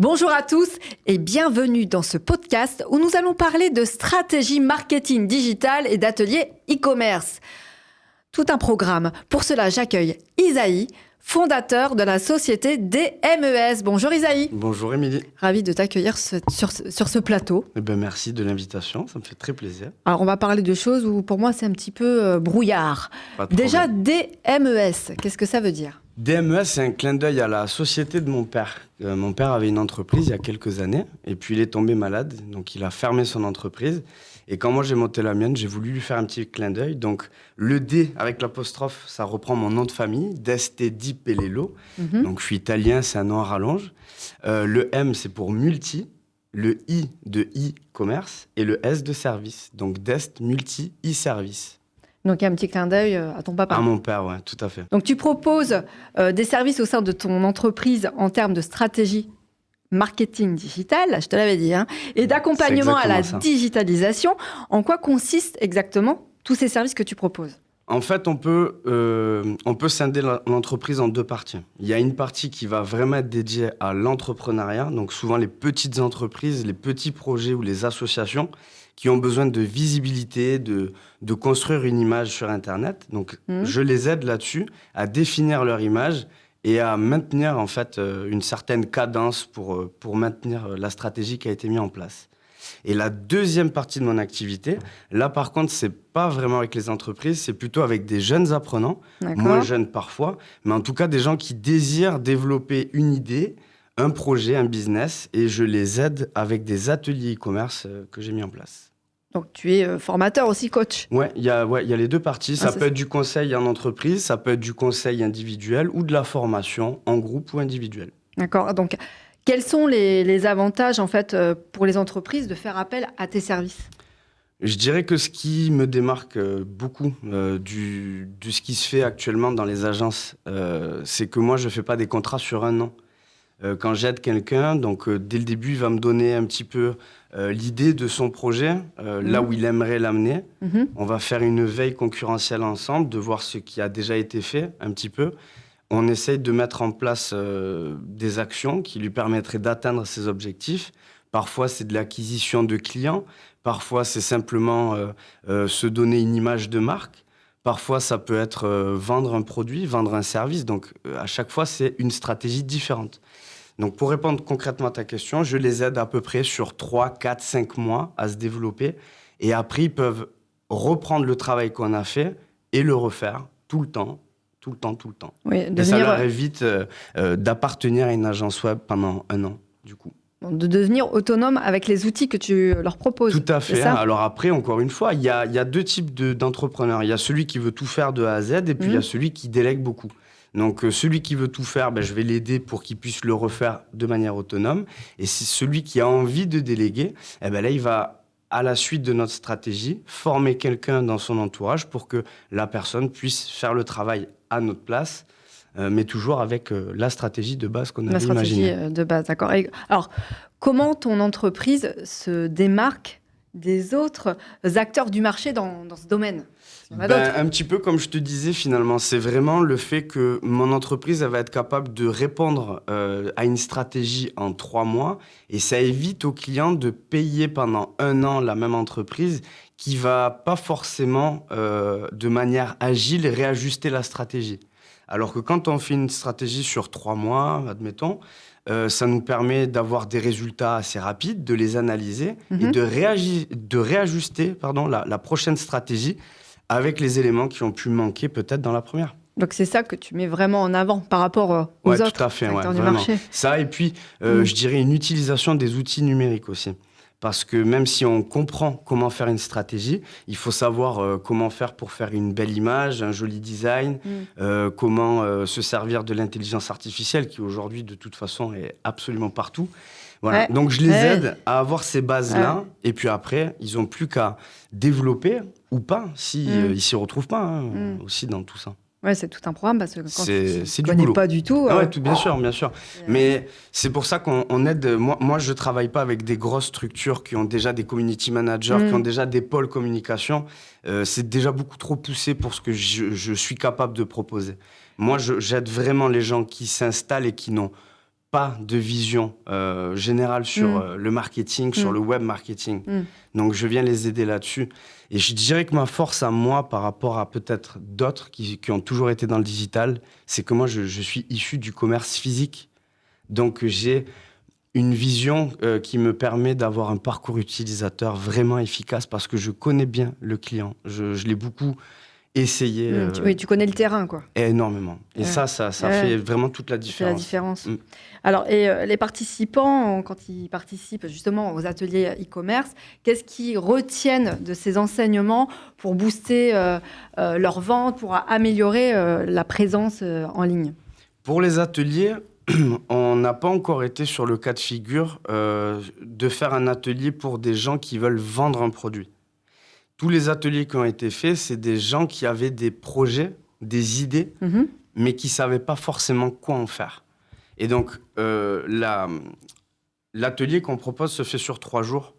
Bonjour à tous et bienvenue dans ce podcast où nous allons parler de stratégie marketing digital et d'ateliers e-commerce. Tout un programme. Pour cela, j'accueille Isaïe, fondateur de la société DMES. Bonjour Isaïe. Bonjour Émilie. Ravi de t'accueillir sur ce plateau. Merci de l'invitation, ça me fait très plaisir. Alors on va parler de choses où pour moi c'est un petit peu brouillard. Déjà DMES, qu'est-ce que ça veut dire ? DMES, c'est un clin d'œil à la société de mon père. Mon père avait une entreprise il y a quelques années et puis il est tombé malade, donc il a fermé son entreprise. Et quand moi j'ai monté la mienne, j'ai voulu lui faire un petit clin d'œil. Donc le D avec l'apostrophe, ça reprend mon nom de famille, Deste Di Pelello. Donc je suis italien, c'est un nom à rallonge. Le M, c'est pour multi. Le I de e-commerce et le S de service. Donc Dest Multi e-service. Donc, il y a un petit clin d'œil à ton papa. À mon père, oui, tout à fait. Donc, tu proposes des services au sein de ton entreprise en termes de stratégie marketing digital, je te l'avais dit, et d'accompagnement à la digitalisation. En quoi consistent exactement tous ces services que tu proposes ? En fait, on peut scinder l'entreprise en deux parties. Il y a une partie qui va vraiment être dédiée à l'entrepreneuriat, donc souvent les petites entreprises, les petits projets ou les associations qui ont besoin de visibilité, de construire une image sur Internet. Donc, je les aide là-dessus à définir leur image et à maintenir en fait une certaine cadence pour maintenir la stratégie qui a été mise en place. Et la deuxième partie de mon activité, là par contre, c'est pas vraiment avec les entreprises, c'est plutôt avec des jeunes apprenants, moins jeunes parfois, mais en tout cas des gens qui désirent développer une idée, un projet, un business, et je les aide avec des ateliers e-commerce que j'ai mis en place. Donc tu es formateur aussi, coach. Ouais, il y a les deux parties. Ça peut être du conseil en entreprise, ça peut être du conseil individuel ou de la formation en groupe ou individuel. D'accord. Donc quels sont les avantages en fait pour les entreprises de faire appel à tes services ? Je dirais que ce qui me démarque beaucoup de ce qui se fait actuellement dans les agences, c'est que moi, je ne fais pas des contrats sur un an. Quand j'aide quelqu'un, donc dès le début, il va me donner un petit peu l'idée de son projet, là où il aimerait l'amener. On va faire une veille concurrentielle ensemble, de voir ce qui a déjà été fait un petit peu. On essaye de mettre en place des actions qui lui permettraient d'atteindre ses objectifs. Parfois, c'est de l'acquisition de clients. Parfois, c'est simplement se donner une image de marque. Parfois, ça peut être vendre un produit, vendre un service. Donc, à chaque fois, c'est une stratégie différente. Donc, pour répondre concrètement à ta question, je les aide à peu près sur 3, 4, 5 mois à se développer. Et après, ils peuvent reprendre le travail qu'on a fait et le refaire tout le temps. Oui, et ça leur évite d'appartenir à une agence web pendant un an, du coup. De devenir autonome avec les outils que tu leur proposes. Tout à fait. Alors après, encore une fois, il y a deux types d'entrepreneurs. Il y a celui qui veut tout faire de A à Z et puis il y a celui qui délègue beaucoup. Donc celui qui veut tout faire, je vais l'aider pour qu'il puisse le refaire de manière autonome. Et c'est celui qui a envie de déléguer, là, il va, à la suite de notre stratégie, former quelqu'un dans son entourage pour que la personne puisse faire le travail à notre place, mais toujours avec la stratégie de base qu'on avait imaginée. La stratégie de base, d'accord. Alors, comment ton entreprise se démarque des autres acteurs du marché dans ce domaine ? Un petit peu comme je te disais, finalement, c'est vraiment le fait que mon entreprise elle va être capable de répondre à une stratégie en 3 mois et ça évite aux clients de payer pendant 1 an la même entreprise qui va pas forcément de manière agile réajuster la stratégie. Alors que quand on fait une stratégie sur 3 mois, admettons, ça nous permet d'avoir des résultats assez rapides, de les analyser et de réajuster la prochaine stratégie avec les éléments qui ont pu manquer peut-être dans la première. Donc c'est ça que tu mets vraiment en avant par rapport aux autres tout à fait, acteurs du vraiment. marché. Ça, et puis je dirais une utilisation des outils numériques aussi. Parce que même si on comprend comment faire une stratégie, il faut savoir comment faire pour faire une belle image, un joli design, comment se servir de l'intelligence artificielle qui aujourd'hui de toute façon est absolument partout. Voilà. Donc je les aide à avoir ces bases-là et puis après, ils n'ont plus qu'à développer ou pas s'ils ne s'y retrouvent pas aussi dans tout ça. Ouais, c'est tout un programme parce que quand tu ne connais pas du tout... bien sûr. Mais c'est pour ça qu'on aide... Moi, je ne travaille pas avec des grosses structures qui ont déjà des community managers, qui ont déjà des pôles communication. C'est déjà beaucoup trop poussé pour ce que je suis capable de proposer. Moi, j'aide vraiment les gens qui s'installent et qui n'ont pas de vision générale sur le marketing, sur le web marketing. Donc, je viens les aider là-dessus. Et je dirais que ma force à moi, par rapport à peut-être d'autres qui ont toujours été dans le digital, c'est que moi, je suis issu du commerce physique. Donc, j'ai une vision qui me permet d'avoir un parcours utilisateur vraiment efficace parce que je connais bien le client. Je l'ai beaucoup essayé. Oui, tu connais le terrain, quoi. Énormément. Et ça fait vraiment toute la différence. C'est la différence. Alors, et les participants, quand ils participent justement aux ateliers e-commerce, qu'est-ce qu'ils retiennent de ces enseignements pour booster leur vente, pour améliorer la présence en ligne? Pour les ateliers, on n'a pas encore été sur le cas de figure de faire un atelier pour des gens qui veulent vendre un produit. Tous les ateliers qui ont été faits, c'est des gens qui avaient des projets, des idées, mais qui ne savaient pas forcément quoi en faire. Et donc, l'atelier qu'on propose se fait sur 3 jours.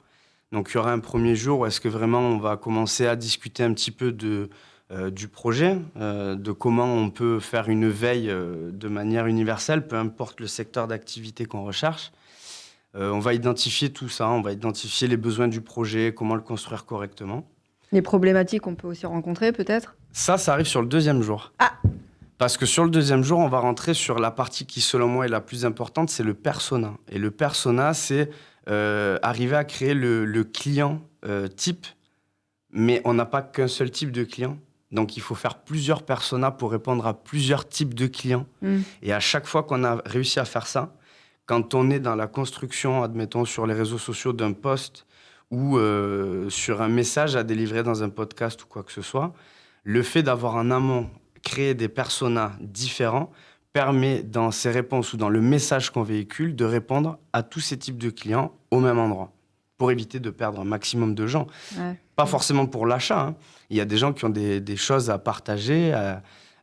Donc, il y aura un premier jour où est-ce que vraiment on va commencer à discuter un petit peu du projet, de comment on peut faire une veille de manière universelle, peu importe le secteur d'activité qu'on recherche. On va identifier tout ça, on va identifier les besoins du projet, comment le construire correctement. Les problématiques qu'on peut aussi rencontrer, peut-être? Ça arrive sur le 2e jour. Parce que sur le 2e jour, on va rentrer sur la partie qui, selon moi, est la plus importante, c'est le persona. Et le persona, c'est arriver à créer le client type, mais on n'a pas qu'un seul type de client. Donc, il faut faire plusieurs personas pour répondre à plusieurs types de clients. Et à chaque fois qu'on a réussi à faire ça, quand on est dans la construction, admettons, sur les réseaux sociaux d'un post ou sur un message à délivrer dans un podcast ou quoi que ce soit, le fait d'avoir en amont créé des personas différents permet, dans ses réponses ou dans le message qu'on véhicule, de répondre à tous ces types de clients au même endroit, pour éviter de perdre un maximum de gens. Pas forcément pour l'achat, hein. Il y a des gens qui ont des choses à partager,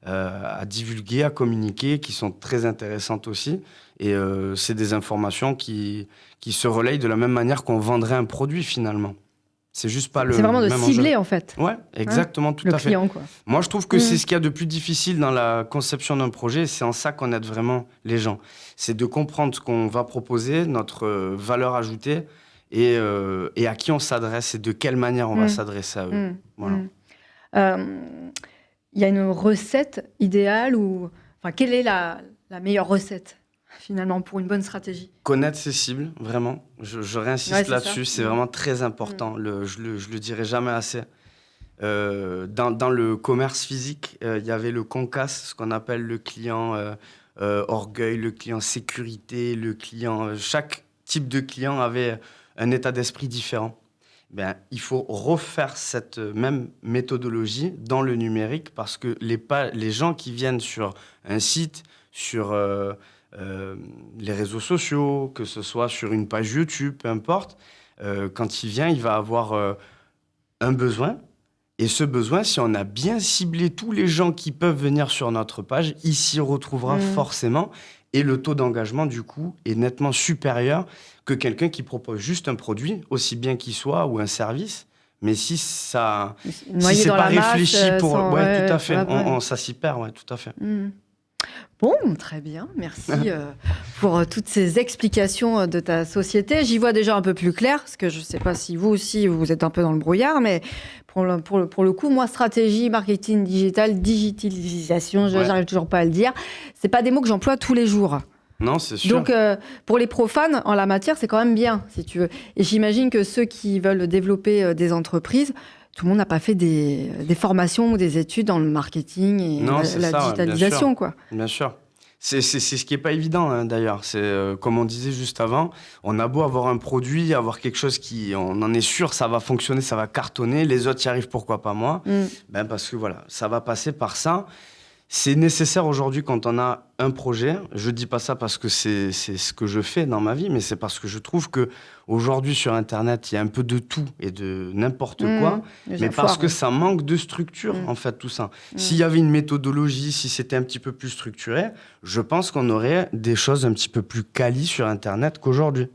à divulguer, à communiquer, qui sont très intéressantes aussi. Et c'est des informations qui se relayent de la même manière qu'on vendrait un produit, finalement. C'est juste pas le même enjeu. C'est vraiment de cibler, en fait. Ouais, exactement, tout à fait. Le client, quoi. Moi, je trouve que c'est ce qu'il y a de plus difficile dans la conception d'un projet. C'est en ça qu'on aide vraiment les gens. C'est de comprendre ce qu'on va proposer, notre valeur ajoutée, et à qui on s'adresse et de quelle manière on va s'adresser à eux. Voilà. Y a une recette idéale ou... Enfin, quelle est la meilleure recette, finalement, pour une bonne stratégie? Connaître ses cibles, vraiment. Je réinsiste là-dessus. C'est vraiment très important. Je le dirai jamais assez. Dans le commerce physique, il y avait le CONCAS, ce qu'on appelle le client orgueil, le client sécurité, le client... chaque type de client avait un état d'esprit différent. Il faut refaire cette même méthodologie dans le numérique parce que les gens qui viennent sur un site, sur les réseaux sociaux, que ce soit sur une page YouTube, peu importe, quand il vient, il va avoir un besoin. Et ce besoin, si on a bien ciblé tous les gens qui peuvent venir sur notre page, il s'y retrouvera forcément. Et le taux d'engagement, du coup, est nettement supérieur que quelqu'un qui propose juste un produit, aussi bien qu'il soit, ou un service. Mais si ça, si c'est pas réfléchi pour... tout à fait. Ça s'y perd, tout à fait. Bon, très bien. Merci pour toutes ces explications de ta société. J'y vois déjà un peu plus clair, parce que je ne sais pas si vous aussi, vous êtes un peu dans le brouillard, mais pour le coup, moi, stratégie, marketing digital, digitalisation, j'arrive toujours pas à le dire. C'est pas des mots que j'emploie tous les jours. Non, c'est sûr. Donc, pour les profanes, en la matière, c'est quand même bien, si tu veux. Et j'imagine que ceux qui veulent développer des entreprises, tout le monde n'a pas fait des formations ou des études dans le marketing et la digitalisation, quoi. Bien sûr. C'est ce qui n'est pas évident, hein, d'ailleurs. C'est comme on disait juste avant, on a beau avoir un produit, avoir quelque chose on en est sûr, ça va fonctionner, ça va cartonner. Les autres y arrivent, pourquoi pas moi? Parce que voilà, ça va passer par ça. C'est nécessaire aujourd'hui quand on a un projet. Je ne dis pas ça parce que c'est ce que je fais dans ma vie, mais c'est parce que je trouve qu'aujourd'hui sur Internet, il y a un peu de tout et de n'importe quoi, mais parce que ça manque de structure, en fait, tout ça. S'il y avait une méthodologie, si c'était un petit peu plus structuré, je pense qu'on aurait des choses un petit peu plus quali sur Internet qu'aujourd'hui.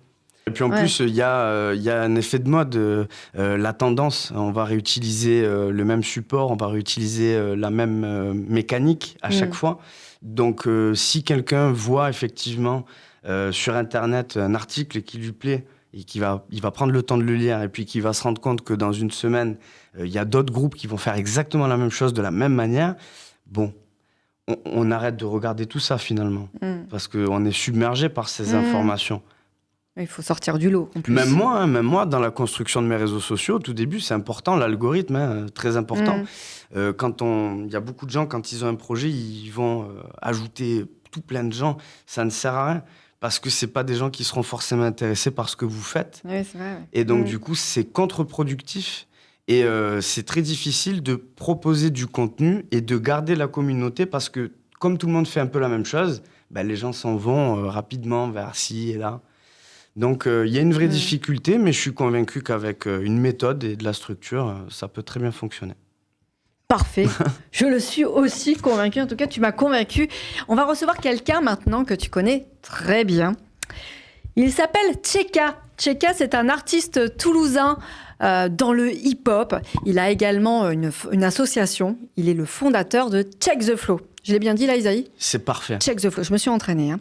Et puis en plus, il y a un effet de mode, la tendance. On va réutiliser le même support, on va réutiliser la même mécanique à chaque fois. Donc si quelqu'un voit effectivement sur Internet un article qui lui plaît et il va prendre le temps de le lire et puis qu'il va se rendre compte que dans une semaine, il y a d'autres groupes qui vont faire exactement la même chose de la même manière, bon, on arrête de regarder tout ça finalement. Parce qu'on est submergé par ces informations. Il faut sortir du lot, en plus. Même moi, dans la construction de mes réseaux sociaux, au tout début, c'est important, l'algorithme, très important. Il y a beaucoup de gens, quand ils ont un projet, ils vont ajouter tout plein de gens. Ça ne sert à rien, parce que c'est pas des gens qui seront forcément intéressés par ce que vous faites. Oui, c'est vrai. Et donc, du coup, c'est contre-productif. Et c'est très difficile de proposer du contenu et de garder la communauté, parce que comme tout le monde fait un peu la même chose, les gens s'en vont rapidement vers ci et là. Donc, il y a une vraie difficulté, mais je suis convaincu qu'avec une méthode et de la structure, ça peut très bien fonctionner. Parfait. Je le suis aussi convaincue. En tout cas, tu m'as convaincue. On va recevoir quelqu'un maintenant que tu connais très bien. Il s'appelle Tcheka. Tcheka, c'est un artiste toulousain dans le hip-hop. Il a également une association. Il est le fondateur de Check the Flow. Je l'ai bien dit là, Isaïe ? C'est parfait. Check the Flow, je me suis entraînée.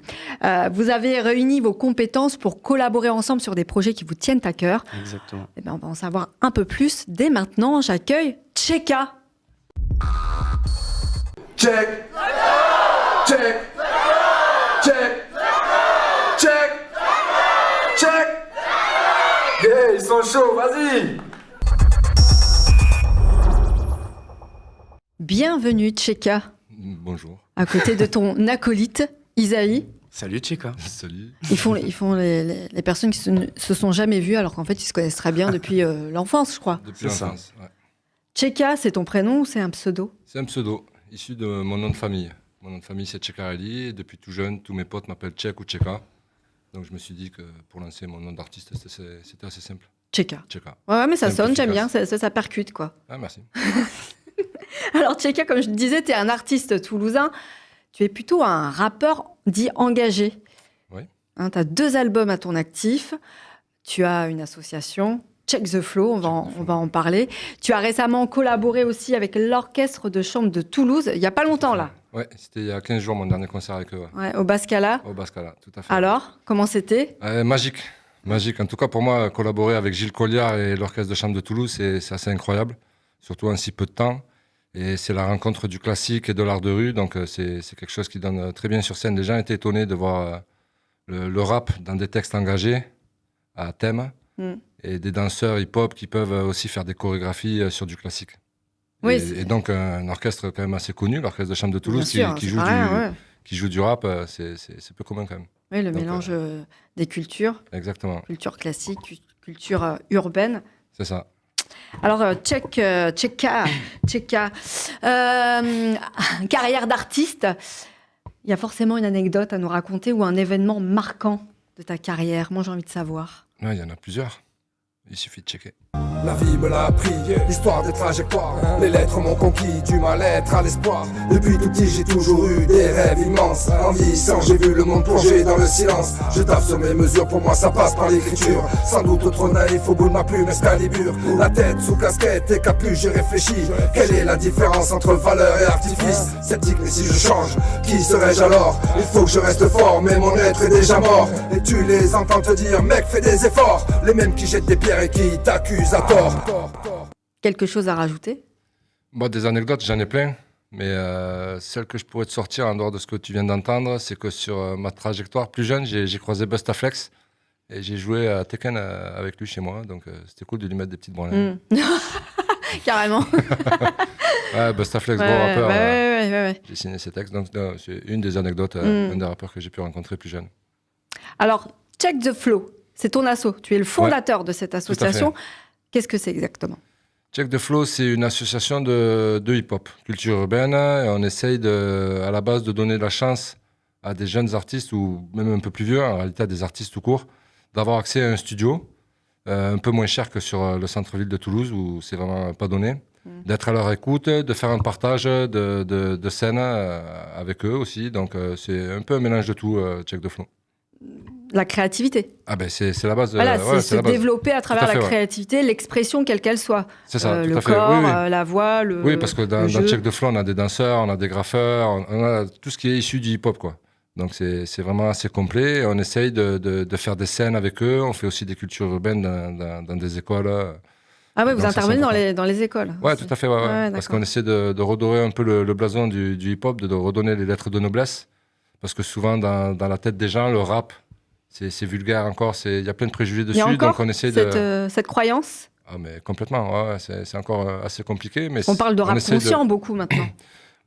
Vous avez réuni vos compétences pour collaborer ensemble sur des projets qui vous tiennent à cœur. Exactement. Eh bien, on va en savoir un peu plus. Dès maintenant, j'accueille Tcheka. Check. Check. Check. Check. Check. Yeah, ils sont chauds, vas-y. Bienvenue, Tcheka. Bonjour. À côté de ton acolyte, Isaïe. Salut Tcheka. Salut. Ils font les personnes qui se sont jamais vues, alors qu'en fait, ils se connaissent très bien depuis l'enfance, je crois. Depuis l'enfance, ouais. Tcheka, c'est ton prénom ou c'est un pseudo ? C'est un pseudo, issu de mon nom de famille. Mon nom de famille, c'est Tchekarelli. Et depuis tout jeune, tous mes potes m'appellent Tchek ou Tcheka. Donc je me suis dit que pour lancer mon nom d'artiste, c'était assez simple. Tcheka. Tcheka. Ouais, mais ça Simple, sonne, j'aime bien, efficace. ça percute, quoi. Ah, merci. Alors, Tcheka, comme je te disais, tu es un artiste toulousain. Tu es plutôt un rappeur dit engagé. Oui. Tu as 2 albums à ton actif. Tu as une association, Check the Flow, on va en parler. Tu as récemment collaboré aussi avec l'Orchestre de chambre de Toulouse, il n'y a pas longtemps, là. Ouais, c'était il y a 15 jours mon dernier concert avec eux. Ouais, au Bascala. Au Bascala, tout à fait. Alors, comment c'était ? Magique. Magique. En tout cas, pour moi, collaborer avec Gilles Colliard et l'Orchestre de chambre de Toulouse, c'est assez incroyable. Surtout en si peu de temps. Et c'est la rencontre du classique et de l'art de rue. Donc, c'est quelque chose qui donne très bien sur scène. Les gens étaient étonnés de voir le rap dans des textes engagés, à thème. Et des danseurs hip-hop qui peuvent aussi faire des chorégraphies sur du classique. Oui, et donc, un orchestre quand même assez connu, l'Orchestre de chambre de Toulouse, qui joue du rap, c'est peu commun quand même. Oui, le donc, mélange des cultures. Exactement. Culture classique, culture urbaine. C'est ça. Alors, Tcheka, carrière d'artiste, il y a forcément une anecdote à nous raconter ou un événement marquant de ta carrière. Moi, j'ai envie de savoir. Ouais, il y en a plusieurs. Il suffit de checker. La vie me l'a appris, l'histoire des trajectoires. Les lettres m'ont conquis, du mal-être à l'espoir. Depuis tout petit, j'ai toujours eu des rêves immenses. En vieillissant, j'ai vu le monde plonger dans le silence. Je taffe sur mes mesures, pour moi ça passe par l'écriture. Sans doute trop naïf au bout de ma plume Excalibur. La tête sous casquette et capuche, j'ai réfléchi. Quelle est la différence entre valeur et artifice? Sceptique, mais si je change, qui serais-je alors? Il faut que je reste fort, mais mon être est déjà mort. Et tu les entends te dire, mec, fais des efforts. Les mêmes qui jettent des pierres et qui t'accusent à tort. Quelque chose à rajouter? Bon, des anecdotes, j'en ai plein. Mais celle que je pourrais te sortir en dehors de ce que tu viens d'entendre, c'est que sur ma trajectoire plus jeune, j'ai croisé Bustaflex. Et j'ai joué à Tekken avec lui chez moi. Donc c'était cool de lui mettre des petites branlées. Carrément. Ouais, Bustaflex, gros rappeur. Ouais. J'ai signé ses textes. Donc c'est une des anecdotes, un des rappeurs que j'ai pu rencontrer plus jeune. Alors, Check the Flow, c'est ton asso. Tu es le fondateur de cette association. Qu'est-ce que c'est exactement? Check the Flow, c'est une association de hip-hop, culture urbaine. Et on essaye à la base de donner la chance à des jeunes artistes, ou même un peu plus vieux, en réalité à des artistes tout court, d'avoir accès à un studio, un peu moins cher que sur le centre-ville de Toulouse, où c'est vraiment pas donné. D'être à leur écoute, de faire un partage de scènes avec eux aussi. Donc c'est un peu un mélange de tout, Check the Flow. La créativité. Ah ben c'est la base. Voilà, ouais, c'est se développer à travers la créativité, l'expression quelle qu'elle soit. C'est ça, tout le à fait. corps, Oui. la voix, le Oui, parce que dans jeu. Check the Flow, on a des danseurs, on a des graffeurs, on a tout ce qui est issu du hip-hop, quoi. Donc c'est vraiment assez complet. Et on essaye de faire des scènes avec eux. On fait aussi des cultures urbaines dans des écoles. Ah ouais, vous Donc ça, intervenez c'est dans les écoles. Ouais, aussi. tout à fait. Ouais. Parce d'accord. qu'on essaie de redorer un peu le blason du hip-hop, de redonner les lettres de noblesse. Parce que souvent, dans la tête des gens, le rap, c'est vulgaire encore. Il y a plein de préjugés Il y a dessus. encore Donc on essaie cette croyance. Ah, mais complètement. Ouais, c'est encore assez compliqué. Mais On parle de rap essaie conscient beaucoup maintenant.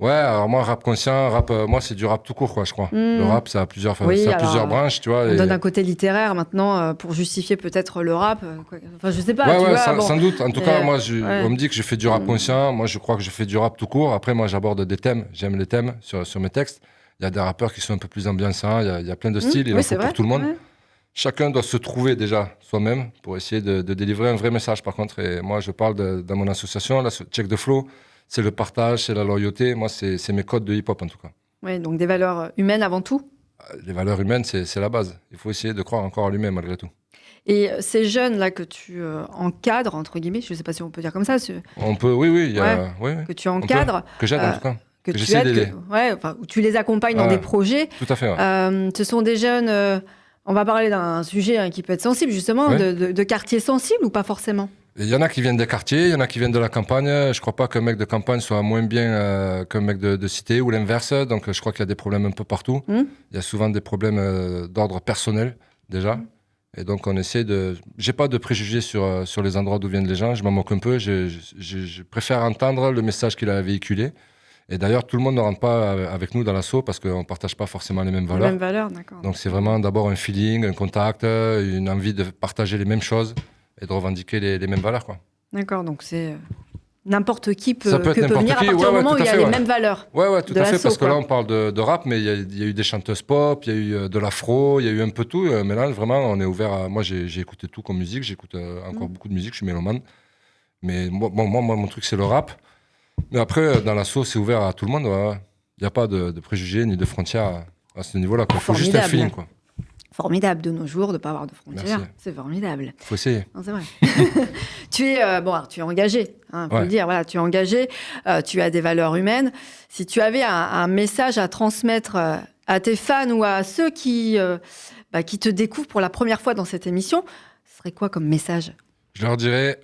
Ouais, alors moi, rap conscient, moi, c'est du rap tout court, quoi, je crois. Le rap, ça a plusieurs branches, tu vois. On donne un côté littéraire maintenant pour justifier peut-être le rap. Enfin, je sais pas. Ouais, tu vois, sans doute. En tout cas, moi, ouais. on me dit que je fais du rap conscient. Moi, je crois que je fais du rap tout court. Après, moi, j'aborde des thèmes. J'aime les thèmes sur mes textes. Il y a des rappeurs qui sont un peu plus ambiançants. Il y a plein de styles. Il en faut pour tout le monde. Ouais. Chacun doit se trouver déjà soi-même pour essayer de délivrer un vrai message, par contre. Et moi, je parle dans mon association, la Check the Flow. C'est le partage, c'est la loyauté. Moi, c'est mes codes de hip-hop, en tout cas. Oui, donc des valeurs humaines avant tout. Les valeurs humaines, c'est la base. Il faut essayer de croire encore à l'humain, malgré tout. Et ces jeunes-là que tu encadres, entre guillemets, je ne sais pas si on peut dire comme ça. On peut, oui. Que tu encadres. Que j'aide, en tout cas. Que tu j'essaie d'aider. Où tu les accompagnes dans des projets. Tout à fait, ouais. Ce sont des jeunes... on va parler d'un sujet qui peut être sensible, justement, de quartiers sensibles ou pas forcément? Il y en a qui viennent des quartiers, il y en a qui viennent de la campagne. Je ne crois pas qu'un mec de campagne soit moins bien qu'un mec de cité ou l'inverse. Donc, je crois qu'il y a des problèmes un peu partout. Il y a souvent des problèmes d'ordre personnel, déjà. Et donc, on essaie de... J'ai pas de préjugés sur les endroits d'où viennent les gens. Je m'en moque un peu. Je préfère entendre le message qu'il a véhiculé. Et d'ailleurs, tout le monde ne rentre pas avec nous dans l'assaut parce qu'on ne partage pas forcément les mêmes valeurs. Les mêmes valeurs, d'accord. Donc, c'est vraiment d'abord un feeling, un contact, une envie de partager les mêmes choses et de revendiquer les mêmes valeurs, quoi. D'accord, donc c'est n'importe qui peut venir à partir du moment où il y a les mêmes valeurs. Ouais, tout à fait, parce que là, on parle de rap, mais il y a eu des chanteuses pop, il y a eu de l'afro, il y a eu un peu tout. Mais là, vraiment, on est ouvert à... Moi, j'ai écouté tout comme musique, j'écoute encore beaucoup de musique, je suis mélomane. Mais moi, mon truc, c'est le rap. Mais après, dans l'assaut, c'est ouvert à tout le monde. Il n'y a pas de préjugés ni de frontières à ce niveau-là. Il faut juste un feeling, quoi. Formidable de nos jours de ne pas avoir de frontières. Merci. C'est formidable. Il faut essayer. Non, c'est vrai. Tu es engagé, faut le dire. Voilà, tu es engagé, tu as des valeurs humaines. Si tu avais un message à transmettre à tes fans ou à ceux qui te découvrent pour la première fois dans cette émission, ce serait quoi comme message? Je leur dirais,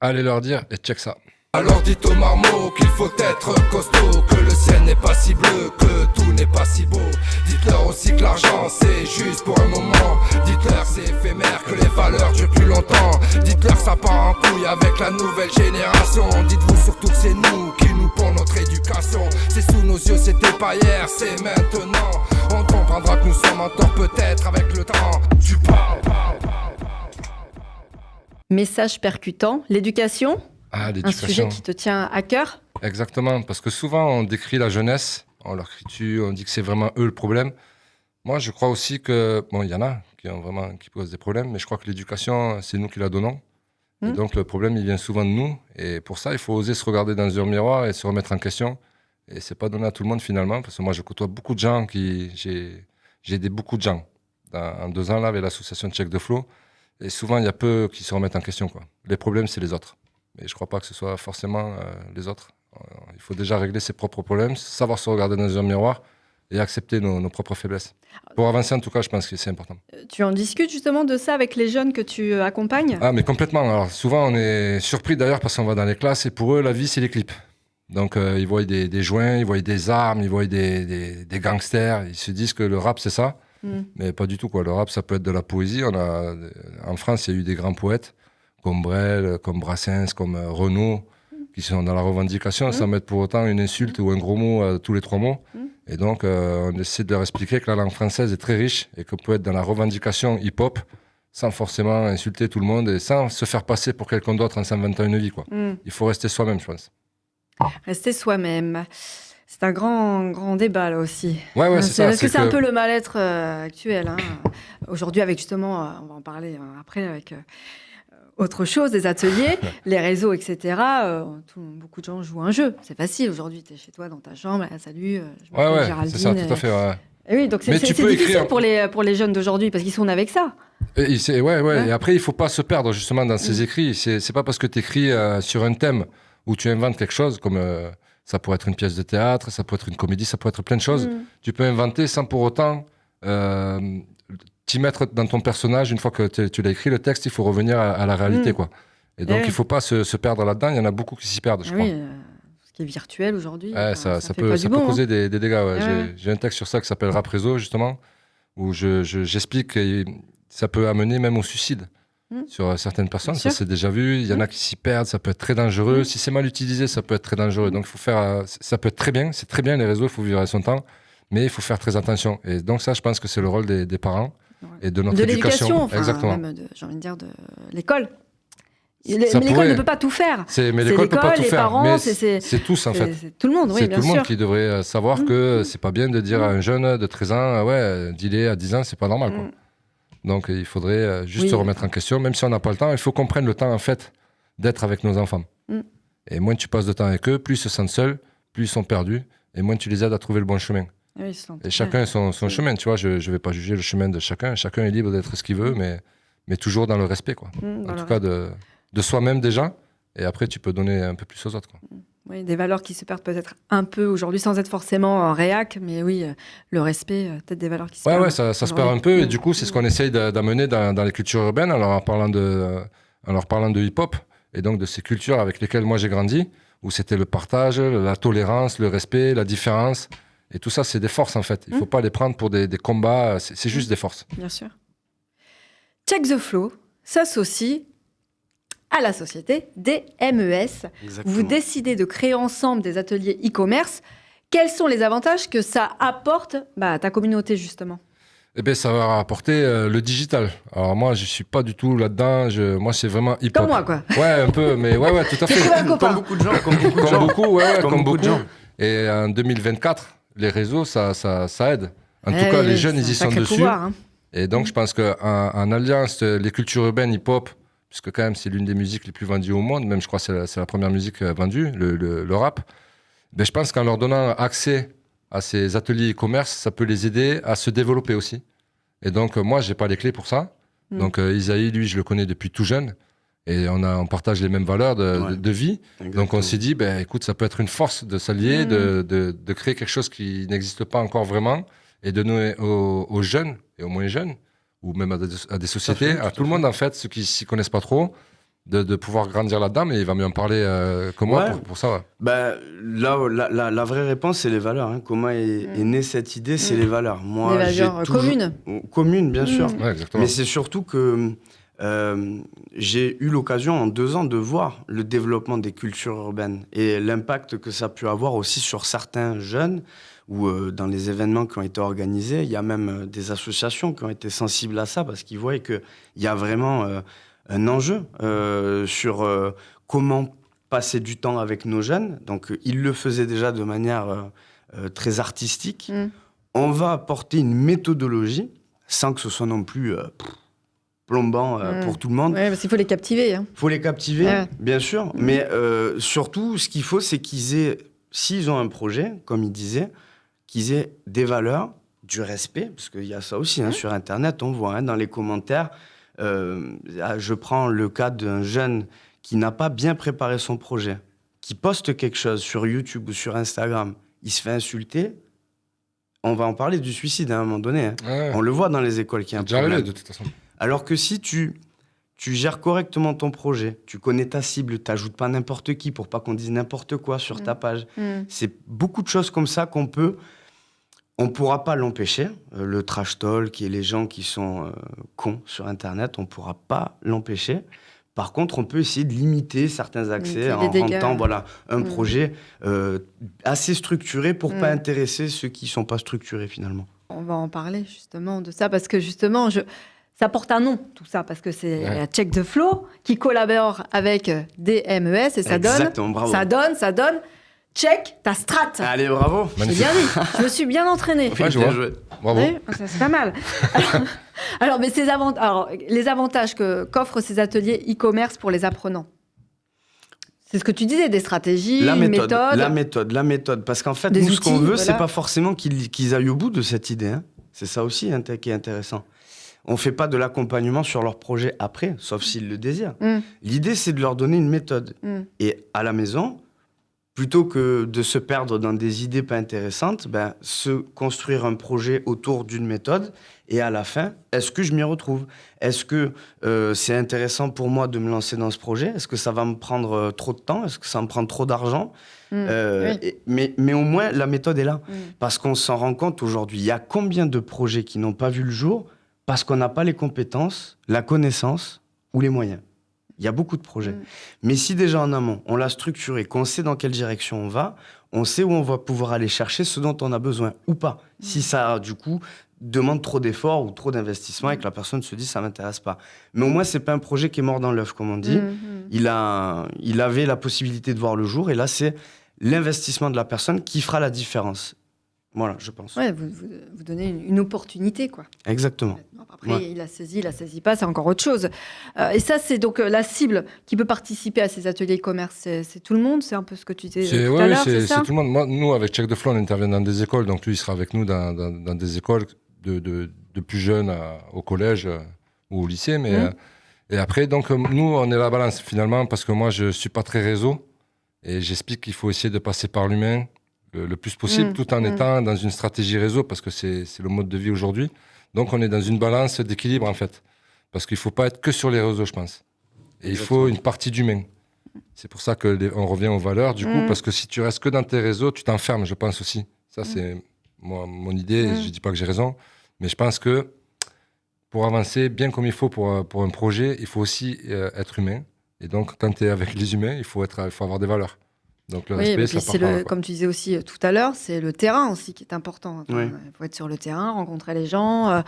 allez leur dire et check ça. Alors dites aux marmots qu'il faut être costaud, que le ciel n'est pas si bleu, que tout n'est pas si beau. Dites-leur aussi que l'argent c'est juste pour un moment. Dites-leur c'est éphémère, que les valeurs durent plus longtemps. Dites-leur ça part en couille avec la nouvelle génération. Dites-vous surtout que c'est nous qui nous pondons notre éducation. C'est sous nos yeux, c'était pas hier, c'est maintenant. On comprendra que nous sommes en tort peut-être avec le temps. Tu parles. Message percutant, l'éducation? Ah, l'éducation. Un sujet qui te tient à cœur? Exactement, parce que souvent on décrit la jeunesse, on leur crie dessus, on dit que c'est vraiment eux le problème. Moi, je crois aussi que, il y en a qui posent des problèmes, mais je crois que l'éducation, c'est nous qui la donnons. Et donc le problème, il vient souvent de nous. Et pour ça, il faut oser se regarder dans un miroir et se remettre en question. Et c'est pas donné à tout le monde finalement, parce que moi, je côtoie beaucoup de gens j'ai aidé beaucoup de gens en 2 ans là avec l'association Check the Flow. Et souvent, il y a peu qui se remettent en question, quoi. Les problèmes, c'est les autres. Et je ne crois pas que ce soit forcément les autres. Il faut déjà régler ses propres problèmes, savoir se regarder dans un miroir et accepter nos propres faiblesses. Pour avancer, en tout cas, je pense que c'est important. Tu en discutes justement de ça avec les jeunes que tu accompagnes? Ah, mais complètement. Alors, souvent, on est surpris d'ailleurs parce qu'on va dans les classes et pour eux, la vie, c'est les clips. Donc, ils voient des joints, ils voient des armes, ils voient des gangsters. Ils se disent que le rap, c'est ça. Mais pas du tout, quoi. Le rap, ça peut être de la poésie. En France, il y a eu des grands poètes comme Brel, comme Brassens, comme Renaud, qui sont dans la revendication, sans mettre pour autant une insulte ou un gros mot tous les 3 mots. Et donc, on essaie de leur expliquer que la langue française est très riche et qu'on peut être dans la revendication hip-hop sans forcément insulter tout le monde et sans se faire passer pour quelqu'un d'autre en s'inventant une vie, quoi. Il faut rester soi-même, je pense. Rester soi-même. C'est un grand débat, là aussi. Ouais, c'est ça. Parce que c'est un peu le mal-être actuel. Aujourd'hui, avec justement, on va en parler après, avec... autre chose, des ateliers, les réseaux, etc. Beaucoup de gens jouent un jeu. C'est facile aujourd'hui. Tu es chez toi dans ta chambre. Salut, je m'appelle Géraldine. C'est ça, tout à fait. Ouais. Et oui, donc c'est difficile pour les jeunes d'aujourd'hui parce qu'ils sont avec ça. Et après, il ne faut pas se perdre justement dans ces écrits. C'est pas parce que tu écris sur un thème où tu inventes quelque chose comme Ça pourrait être une pièce de théâtre, ça peut être une comédie, ça peut être plein de choses. Tu peux inventer sans pour autant t'y mettre dans ton personnage. Une fois que tu l'as écrit, le texte, il faut revenir à la réalité, quoi. Et donc, il ne faut pas se perdre là-dedans. Il y en a beaucoup qui s'y perdent, je crois. Ce qui est virtuel aujourd'hui, ça peut causer des dégâts. Ouais. J'ai un texte sur ça qui s'appelle Rap Réseau, justement, où j'explique que ça peut amener même au suicide sur certaines personnes. Ça s'est déjà vu. Il y en a qui s'y perdent. Ça peut être très dangereux. Si c'est mal utilisé, ça peut être très dangereux. Donc, il faut faire. Ça peut être très bien. C'est très bien les réseaux. Il faut vivre avec son temps. Mais il faut faire très attention. Et donc, ça, je pense que c'est le rôle des parents et de notre éducation. Enfin, exactement. Même j'ai envie de dire de l'école. Mais l'école ne peut pas tout faire. Mais l'école ne peut pas tout faire. Parents, mais c'est tous, en fait. C'est tout le monde, oui, c'est bien tout sûr. le monde qui devrait savoir que c'est pas bien de dire à un jeune de 13 ans, ouais, dealer à 10 ans, c'est pas normal, quoi. Donc, il faudrait juste se remettre en question. Même si on n'a pas le temps, il faut qu'on prenne le temps, en fait, d'être avec nos enfants. Et moins tu passes de temps avec eux, plus ils se sentent seuls, plus ils sont perdus, et moins tu les aides à trouver le bon chemin. Oui, et chacun a son chemin, tu vois. Je ne vais pas juger le chemin de chacun. Chacun est libre d'être ce qu'il veut, mais toujours dans le respect, quoi. En tout cas, de soi-même déjà, et après, tu peux donner un peu plus aux autres, quoi. Oui, des valeurs qui se perdent peut-être un peu aujourd'hui, sans être forcément en réac, mais oui, le respect, peut-être des valeurs qui se perdent. Ouais, ça se perd un peu, et du coup, c'est ce qu'on essaye d'amener dans les cultures urbaines, en leur parlant de hip-hop, et donc de ces cultures avec lesquelles moi j'ai grandi, où c'était le partage, la tolérance, le respect, la différence, et tout ça, c'est des forces, en fait. Il ne faut pas les prendre pour des combats, c'est juste des forces. Bien sûr. Check the Flow s'associe à la société DMES. Exactement. Vous décidez de créer ensemble des ateliers e-commerce. Quels sont les avantages que ça apporte à ta communauté, justement ? Eh bien, ça va apporter le digital. Alors moi, je ne suis pas du tout là-dedans. Moi, c'est vraiment hip-hop. Comme moi, quoi. Ouais, un peu, mais ouais, tout à fait. Comme beaucoup de gens. Comme beaucoup. Et en 2024, les réseaux, ça aide. En tout cas, les jeunes, ils y sont dessus. Pouvoir, hein. Et donc, je pense qu'en alliance, les cultures urbaines hip-hop, puisque quand même, c'est l'une des musiques les plus vendues au monde, même je crois que c'est la première musique vendue, le rap, ben, je pense qu'en leur donnant accès à ces ateliers e-commerce, ça peut les aider à se développer aussi. Et donc, moi, je n'ai pas les clés pour ça. Donc, Isaïe, lui, je le connais depuis tout jeune. Et on partage les mêmes valeurs de vie. Exactement. Donc, on s'est dit, écoute, ça peut être une force de s'allier, de créer quelque chose qui n'existe pas encore vraiment, et de donner aux jeunes, et aux moins jeunes, ou même à des sociétés, à tout le monde, en fait, ceux qui ne s'y connaissent pas trop, de pouvoir grandir là-dedans, mais il va mieux en parler que moi pour ça. Ouais. La vraie réponse, c'est les valeurs. Hein. Comment est née cette idée, c'est les valeurs. Moi, les valeurs communes. Communes, bien sûr. Ouais, exactement. Mais c'est surtout que j'ai eu l'occasion en 2 ans de voir le développement des cultures urbaines et l'impact que ça a pu avoir aussi sur certains jeunes ou dans les événements qui ont été organisés. Il y a même des associations qui ont été sensibles à ça parce qu'ils voient qu'il y a vraiment un enjeu sur comment passer du temps avec nos jeunes. Donc, ils le faisaient déjà de manière très artistique. On va apporter une méthodologie sans que ce soit non plus plombant pour tout le monde. Oui, parce qu'il faut les captiver. Il faut les captiver, bien sûr. Mais surtout, ce qu'il faut, c'est qu'ils aient, s'ils ont un projet, comme ils disaient, qu'ils aient des valeurs, du respect, parce qu'il y a ça aussi sur Internet, on voit dans les commentaires. Je prends le cas d'un jeune qui n'a pas bien préparé son projet, qui poste quelque chose sur YouTube ou sur Instagram, il se fait insulter. On va en parler du suicide à un moment donné. Hein. Ouais. On le voit dans les écoles qu'il y a un problème. Déjà de toute façon. Alors que si tu gères correctement ton projet, tu connais ta cible, tu n'ajoutes pas n'importe qui pour pas qu'on dise n'importe quoi sur ta page. C'est beaucoup de choses comme ça qu'on peut... On ne pourra pas l'empêcher. Le trash talk et les gens qui sont cons sur Internet, on ne pourra pas l'empêcher. Par contre, on peut essayer de limiter certains accès en rendant un projet assez structuré pour ne pas intéresser ceux qui ne sont pas structurés finalement. On va en parler justement de ça parce que justement, ça porte un nom tout ça parce que c'est la Check the Flow qui collabore avec DMES et ça donne check ta strat. Allez, bravo. J'ai bien dit. Je me suis bien entraînée. Ouais, je vois. Bravo. Oui, ça, c'est pas mal. Alors, mais les avantages qu'offrent ces ateliers e-commerce pour les apprenants. C'est ce que tu disais, des stratégies, une méthode. La méthode. Parce qu'en fait, nous, ce qu'on veut, c'est pas forcément qu'ils aillent au bout de cette idée. Hein. C'est ça aussi qui est intéressant. On ne fait pas de l'accompagnement sur leur projet après, sauf s'ils le désirent. L'idée, c'est de leur donner une méthode. Et à la maison... plutôt que de se perdre dans des idées pas intéressantes, se construire un projet autour d'une méthode et à la fin, est-ce que je m'y retrouve? Est-ce que c'est intéressant pour moi de me lancer dans ce projet? Est-ce que ça va me prendre trop de temps? Est-ce que ça va me prendre trop d'argent? Oui. Mais au moins, la méthode est là. Parce qu'on s'en rend compte aujourd'hui. Il y a combien de projets qui n'ont pas vu le jour parce qu'on n'a pas les compétences, la connaissance ou les moyens? Il y a beaucoup de projets. Mais si déjà en amont, on l'a structuré, qu'on sait dans quelle direction on va, on sait où on va pouvoir aller chercher ce dont on a besoin ou pas. Si ça, du coup, demande trop d'efforts ou trop d'investissement et que la personne se dit ça m'intéresse pas. Mais au moins, c'est pas un projet qui est mort dans l'œuf, comme on dit. Il avait la possibilité de voir le jour et là, c'est l'investissement de la personne qui fera la différence. Voilà, je pense. Ouais, vous donnez une opportunité, quoi. Exactement. Après, il la saisit pas, c'est encore autre chose. Et ça, c'est donc la cible qui peut participer à ces ateliers e-commerce. C'est tout le monde, c'est un peu ce que tu disais tout à l'heure, c'est ça? C'est tout le monde. Moi, nous, avec Check the Flow, on intervient dans des écoles. Donc, lui, il sera avec nous dans des écoles de plus jeunes au collège ou au lycée. Mais, et après, donc, nous, on est la balance, finalement, parce que moi, je ne suis pas très réseau. Et j'explique qu'il faut essayer de passer par l'humain le plus possible, tout en étant dans une stratégie réseau, parce que c'est le mode de vie aujourd'hui. Donc, on est dans une balance d'équilibre, en fait. Parce qu'il ne faut pas être que sur les réseaux, je pense. Et il faut une partie d'humain. C'est pour ça qu'on revient aux valeurs, du coup, parce que si tu restes que dans tes réseaux, tu t'enfermes, je pense aussi. Ça, c'est mon idée. Je ne dis pas que j'ai raison. Mais je pense que pour avancer bien comme il faut pour un projet, il faut aussi être humain. Et donc, quand tu es avec les humains, il faut avoir des valeurs. Donc, le respect, ça part par là, comme tu disais aussi tout à l'heure, c'est le terrain aussi qui est important. Il faut être sur le terrain, rencontrer les gens,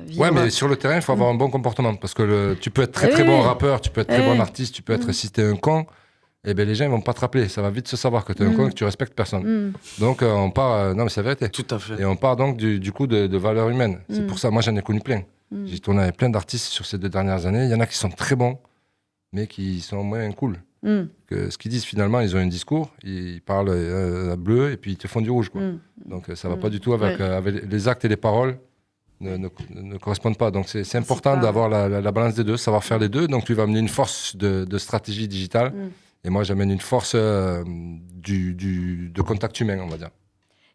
vivre... Ouais, mais sur le terrain, il faut avoir un bon comportement. Parce que tu peux être très bon rappeur, tu peux être très bon artiste, tu peux être... Si tu es un con, eh ben, les gens ne vont pas te rappeler. Ça va vite se savoir que tu es un con et que tu respectes personne. Donc, on part... non, mais c'est la vérité. Tout à fait. Et on part donc, du coup, de valeurs humaines. C'est pour ça, moi, j'en ai connu plein. J'ai tourné avec plein d'artistes sur ces 2 dernières années. Il y en a qui sont très bons, mais qui sont moins cool. Que ce qu'ils disent finalement, ils ont un discours, ils parlent bleu et puis ils te font du rouge, quoi. Donc ça va pas du tout avec les actes et les paroles ne correspondent pas. Donc c'est important d'avoir la balance des deux, savoir faire les deux. Donc tu vas amener une force de stratégie digitale et moi j'amène une force de contact humain, on va dire.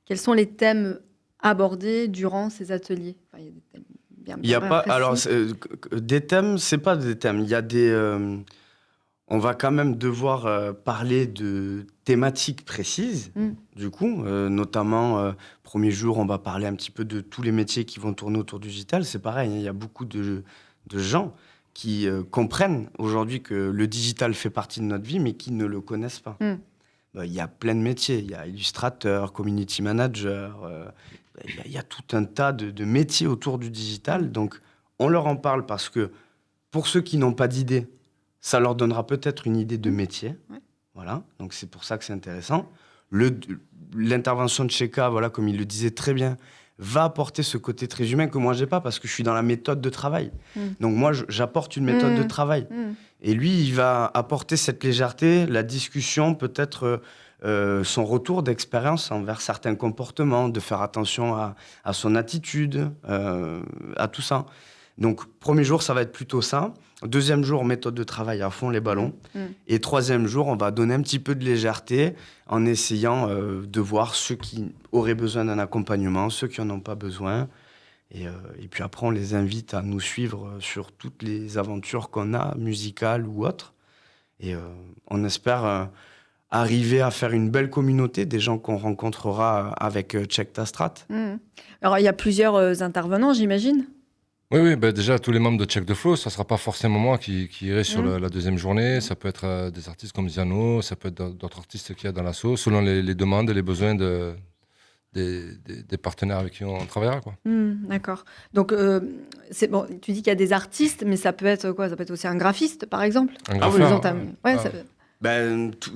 Quels sont les thèmes abordés durant ces ateliers? Il y a des thèmes bien il y a pas précis. alors des thèmes, c'est pas des thèmes, il y a des on va quand même devoir parler de thématiques précises, du coup, notamment, premier jour, on va parler un petit peu de tous les métiers qui vont tourner autour du digital. C'est pareil, il y a beaucoup de gens qui comprennent aujourd'hui que le digital fait partie de notre vie, mais qui ne le connaissent pas. Il y a plein de métiers, il y a illustrateur, community manager, il y a tout un tas de métiers autour du digital. Donc, on leur en parle parce que, pour ceux qui n'ont pas d'idée, ça leur donnera peut-être une idée de métier. Voilà, donc c'est pour ça que c'est intéressant. L'intervention de Cheka, voilà, comme il le disait très bien, va apporter ce côté très humain que moi, je n'ai pas parce que je suis dans la méthode de travail. Donc moi, j'apporte une méthode de travail. Et lui, il va apporter cette légèreté, la discussion, peut-être son retour d'expérience envers certains comportements, de faire attention à son attitude, à tout ça. Donc, premier jour, ça va être plutôt ça. Deuxième jour, méthode de travail à fond, les ballons. Et troisième jour, on va donner un petit peu de légèreté en essayant de voir ceux qui auraient besoin d'un accompagnement, ceux qui n'en ont pas besoin. Et puis après, on les invite à nous suivre sur toutes les aventures qu'on a, musicales ou autres. Et on espère arriver à faire une belle communauté, des gens qu'on rencontrera avec Check Ta Strat. Alors, il y a plusieurs intervenants, j'imagine. Oui, déjà, tous les membres de Check the Flow, ça ne sera pas forcément moi qui irai sur la deuxième journée. Ça peut être des artistes comme Ziano, ça peut être d'autres artistes qu'il y a dans l'asso, selon les demandes et les besoins des partenaires avec qui on travaillera, quoi. D'accord. Donc, bon, tu dis qu'il y a des artistes, mais ça peut être quoi? Ça peut être aussi un graphiste, par exemple? Un graffeur.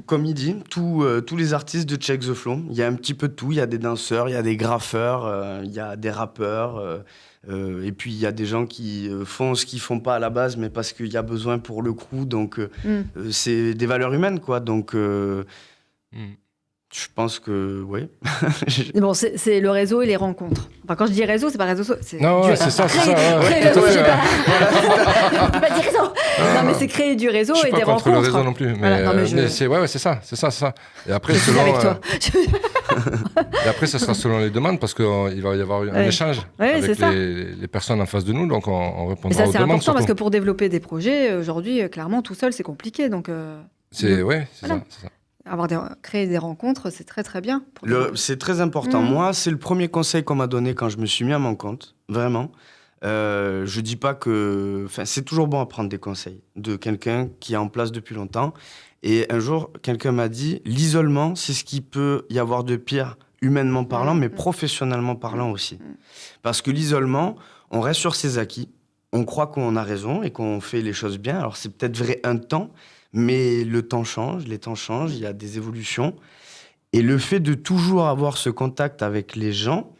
Comme il dit, tous les artistes de Check the Flow, il y a un petit peu de tout. Il y a des danseurs, il y a des graffeurs, il y a des rappeurs. Et puis, il y a des gens qui font ce qu'ils font pas à la base, mais parce qu'il y a besoin pour le crew. Donc, c'est des valeurs humaines, quoi. Donc, je pense que, oui. Bon, c'est le réseau et les rencontres. Enfin, quand je dis réseau, c'est pas réseau. Non, c'est ça. Réseau, je sais pas. On peut pas dire réseau. Non, mais c'est créer du réseau Je suis et pas des contre rencontres. le réseau non plus, mais, Voilà, non, mais mais c'est ça. Et après, Je suis selon, avec toi. et après, ça sera selon les demandes parce qu'il va y avoir un échange avec les personnes en face de nous, donc on Et répondra ça, aux c'est demandes. important parce que surtout. pour développer des projets, aujourd'hui, clairement, tout seul, c'est compliqué. Donc, C'est voilà. ça. Créer des rencontres, c'est très, très bien. C'est très important. Moi, c'est le premier conseil qu'on m'a donné quand je me suis mis à mon compte, vraiment. Je dis pas que... Enfin, c'est toujours bon à prendre des conseils de quelqu'un qui est en place depuis longtemps. Et un jour, quelqu'un m'a dit, l'isolement, c'est ce qu'il peut y avoir de pire, humainement parlant, mais professionnellement parlant aussi. Parce que l'isolement, on reste sur ses acquis, on croit qu'on a raison et qu'on fait les choses bien. Alors, c'est peut-être vrai un temps, mais le temps change, les temps changent, il y a des évolutions. Et le fait de toujours avoir ce contact avec les gens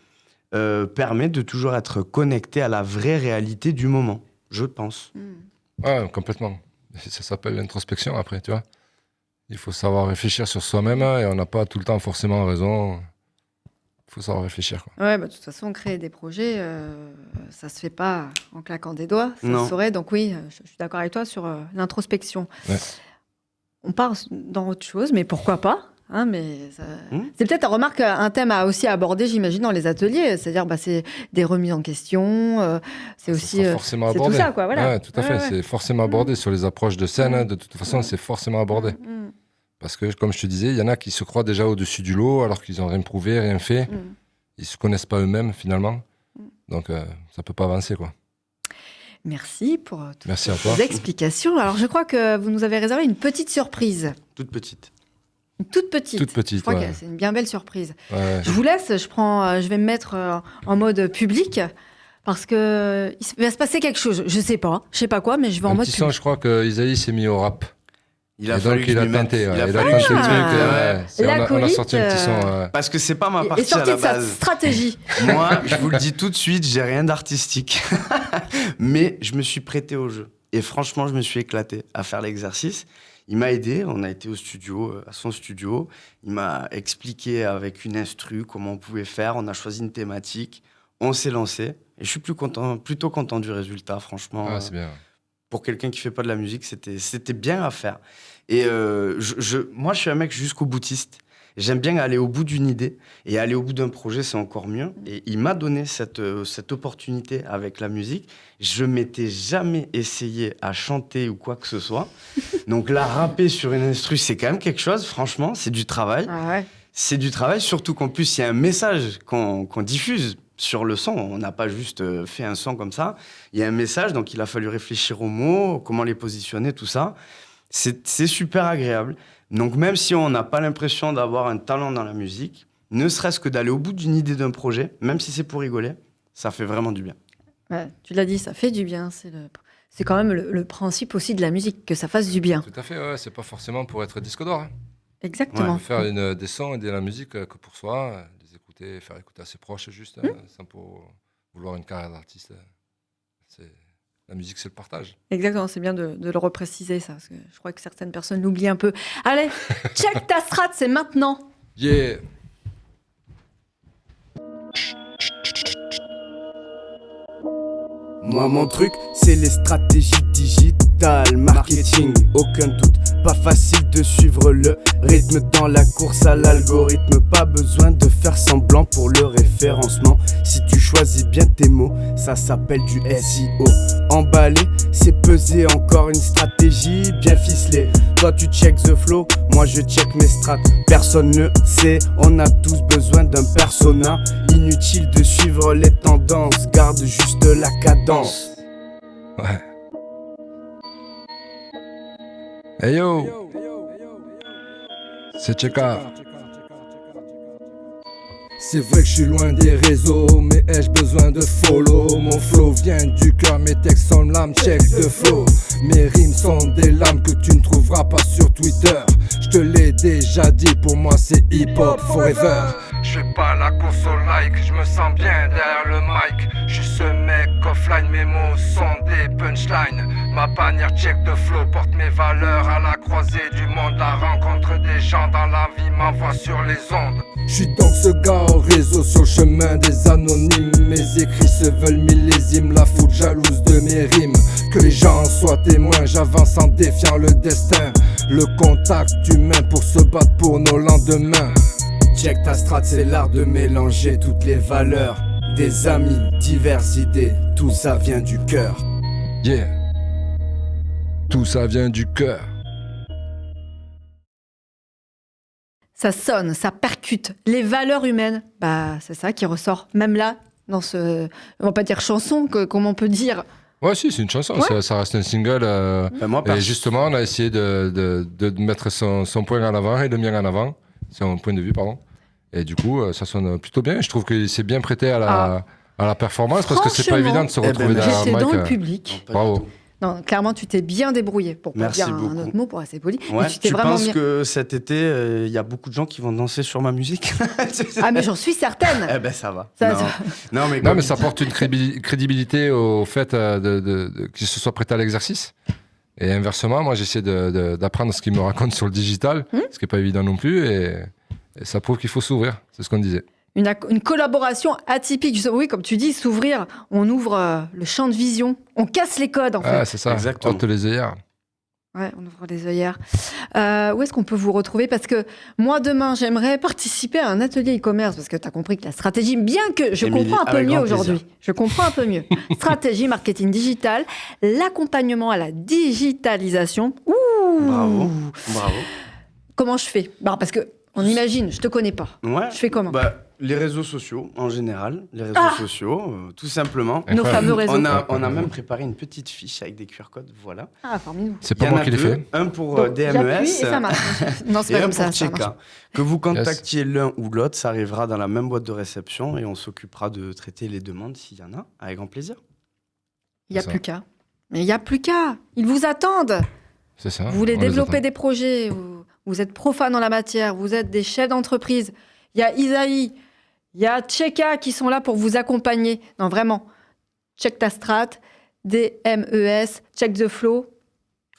permet de toujours être connecté à la vraie réalité du moment, je pense. Ouais, complètement. Ça s'appelle l'introspection après, tu vois. Il faut savoir réfléchir sur soi-même et on n'a pas tout le temps forcément raison. Il faut savoir réfléchir, quoi. Ouais, de toute façon, créer des projets, ça se fait pas en claquant des doigts. Ça Non. se saurait. Donc oui, je suis d'accord avec toi sur l'introspection. Ouais. On part dans autre chose, mais pourquoi pas mais c'est peut-être, remarque, un thème à aussi aborder, j'imagine, dans les ateliers. C'est-à-dire, c'est des remises en question. C'est aussi forcément c'est abordé. tout ça, quoi. Voilà. Ouais, tout à fait. Ouais. C'est forcément abordé sur les approches de scène. De toute façon, c'est forcément abordé. Parce que, comme je te disais, il y en a qui se croient déjà au-dessus du lot alors qu'ils n'ont rien prouvé, rien fait. Ils ne se connaissent pas eux-mêmes, finalement. Donc, ça ne peut pas avancer, quoi. Merci pour toutes Merci à ces toi. explications. Alors, je crois que vous nous avez réservé une petite surprise. Toute petite. Une toute petite. Toute petite, Je crois ouais. que c'est une bien belle surprise. Ouais. Je vous laisse, je vais me mettre en mode public parce que il va se passer quelque chose. Je sais pas quoi, mais je vais en Un mode petit son, public. je crois que Isaïe s'est mis au rap. Il a Et fallu donc, que il je a m'y mette. tenté. Ouais. Il a fallu tenté que je le m'y truc. mette. Ouais. C'est- on a sorti un petit son. Ouais. Parce que c'est pas ma est partie à sorti la de sa base. stratégie. Moi, je vous le dis tout de suite, j'ai rien d'artistique. Mais je me suis prêté au jeu. Et franchement, je me suis éclaté à faire l'exercice. Il m'a aidé, on a été au studio, à son studio. Il m'a expliqué avec une instru comment on pouvait faire. On a choisi une thématique, on s'est lancé. Et je suis plutôt content du résultat, franchement. Ah, c'est bien. Pour quelqu'un qui fait pas de la musique, c'était bien à faire. Et moi, je suis un mec jusqu'au boutiste. J'aime bien aller au bout d'une idée. Et aller au bout d'un projet, c'est encore mieux. Et il m'a donné cette opportunité avec la musique. Je m'étais jamais essayé à chanter ou quoi que ce soit. Donc là, rapper sur une instru, c'est quand même quelque chose. Franchement, c'est du travail. Ah ouais. C'est du travail, surtout qu'en plus, il y a un message qu'on diffuse sur le son. On n'a pas juste fait un son comme ça. Il y a un message, donc il a fallu réfléchir aux mots, comment les positionner, tout ça. C'est super agréable. Donc même si on n'a pas l'impression d'avoir un talent dans la musique, ne serait-ce que d'aller au bout d'une idée d'un projet, même si c'est pour rigoler, ça fait vraiment du bien. Ouais, tu l'as dit, ça fait du bien. C'est quand même le principe aussi de la musique, que ça fasse du bien. Tout à fait, ouais. C'est pas forcément pour être disque d'or. Hein. Exactement. Faire des sons et de la musique que pour soi, les écouter, faire écouter à ses proches juste, sans pour vouloir une carrière d'artiste. La musique, c'est le partage. Exactement, c'est bien de le repréciser, ça, parce que je crois que certaines personnes l'oublient un peu. Allez, check ta strat, c'est maintenant. Yeah. Moi mon truc c'est les stratégies digitales, marketing, aucun doute, pas facile de suivre le rythme dans la course à l'algorithme, pas besoin de faire semblant pour le référencement. Si tu choisis bien tes mots, ça s'appelle du SEO. Emballé, c'est peser, encore une stratégie bien ficelée. Toi tu check the flow, moi je check mes strats. Personne ne sait, on a tous besoin d'un persona. Inutile de suivre les tendances, garde juste la cadence. Ouais. Hey yo, c'est Cheka. C'est vrai que je suis loin des réseaux, mais ai-je besoin de follow? Mon flow vient du cœur, mes textes sont l'âme, check de flow. Mes rimes sont des lames que tu ne trouveras pas sur Twitter. Je te l'ai déjà dit, pour moi c'est hip-hop forever. Je fais pas la course au like, je me sens bien derrière le mic. Je suis ce mec offline, mes mots sont des punchlines. Ma bannière check de flow porte mes valeurs à la croisée du monde. La rencontre des gens dans la vie m'envoie sur les ondes. Je suis donc ce gars au réseau sur le chemin des anonymes. Mes écrits se veulent millésimes, la foule jalouse de mes rimes. Que les gens soient témoins, j'avance en défiant le destin. Le contact humain pour se battre pour nos lendemains. Check ta strat, c'est l'art de mélanger toutes les valeurs. Des amis, diverses idées, tout ça vient du cœur. Yeah. Tout ça vient du cœur. Ça sonne, ça percute. Les valeurs humaines, c'est ça qui ressort. Même là, dans ce, on va pas dire chanson, comment on peut dire. Ouais, si, c'est une chanson. Ouais. Ça reste un single. Moi, Et justement, on a essayé de mettre son point en avant et le mien en avant. C'est mon point de vue, pardon. Et du coup, ça sonne plutôt bien. Je trouve que c'est bien prêté à la performance parce que c'est pas Franchement, évident de se retrouver ben, derrière un J'étais mic. dans le public. Bravo. Non, clairement, tu t'es bien débrouillé, pour pas Merci dire un beaucoup. autre mot, pour assez poli. Ouais, Mais tu t'es tu vraiment penses bien. que cet été, il y a beaucoup de gens qui vont danser sur ma musique? Ah, mais j'en suis certaine. Eh ben ça va. Ça- non. Non, mais, Non, comme mais il ça dit- porte une crédibilité au fait qu'il se soit prêté à l'exercice. Et inversement, moi, j'essaie d'apprendre ce qu'il me raconte sur le digital, ce qui n'est pas évident non plus. Et ça prouve qu'il faut s'ouvrir. C'est ce qu'on disait. Une collaboration atypique. Oui, comme tu dis, s'ouvrir. On ouvre le champ de vision. On casse les codes, en fait. Ah, c'est ça. Exactement. Porte les œillères. Ouais, on ouvre les œillères. Où est-ce qu'on peut vous retrouver? Parce que moi, demain, j'aimerais participer à un atelier e-commerce, parce que tu as compris que la stratégie, bien que je Émilie, comprends un peu avec mieux grand aujourd'hui, plaisir. je comprends un peu mieux. Stratégie, marketing digital, l'accompagnement à la digitalisation. Ouh Bravo. Bravo. Comment je fais? Parce que, on imagine, je te connais pas. Ouais. Je fais comment? Les réseaux sociaux, en général. Les réseaux Ah sociaux, tout simplement. Nos Incroyable. fameux réseaux. On a même préparé une petite fiche avec des QR codes, voilà. Ah, formidable. C'est Il y pas en moi a qui l'ai deux, fait. un pour Donc, DMES j'appuie et ça marche. Non, c'est et pas un comme ça, pour ça marche. Tcheka. Que vous contactiez l'un ou l'autre, ça arrivera dans la même boîte de réception et on s'occupera de traiter les demandes s'il y en a, avec grand plaisir. Il n'y a C'est ça. plus qu'à. Mais il n'y a plus qu'à. Ils vous attendent. C'est ça. Vous voulez On les développer attend. des projets, vous êtes profane en la matière, vous êtes des chefs d'entreprise. Il y a Isaïe, il y a Tcheka qui sont là pour vous accompagner. Non, vraiment. Check ta strat, DMES, check the flow.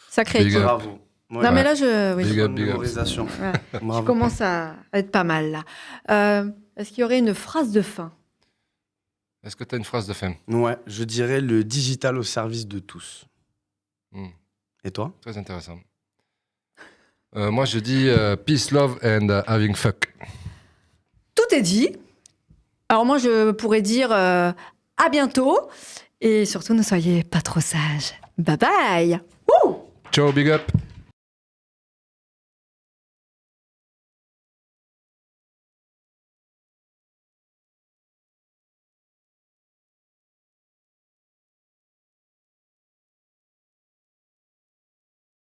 Sacré. Big équipe. up. Bravo. Ouais. Non, mais là, je Big up, Bonne big up. mémorisation. Ouais. Je Bravo. commence à être pas mal là. Est-ce qu'il y aurait une phrase de fin? Est-ce que tu as une phrase de fin? Ouais, je dirais le digital au service de tous. Et toi? Très intéressant. Moi, je dis peace, love and having fuck. Tout est dit. Alors moi, je pourrais dire à bientôt. Et surtout, ne soyez pas trop sages. Bye bye. Ciao, big up.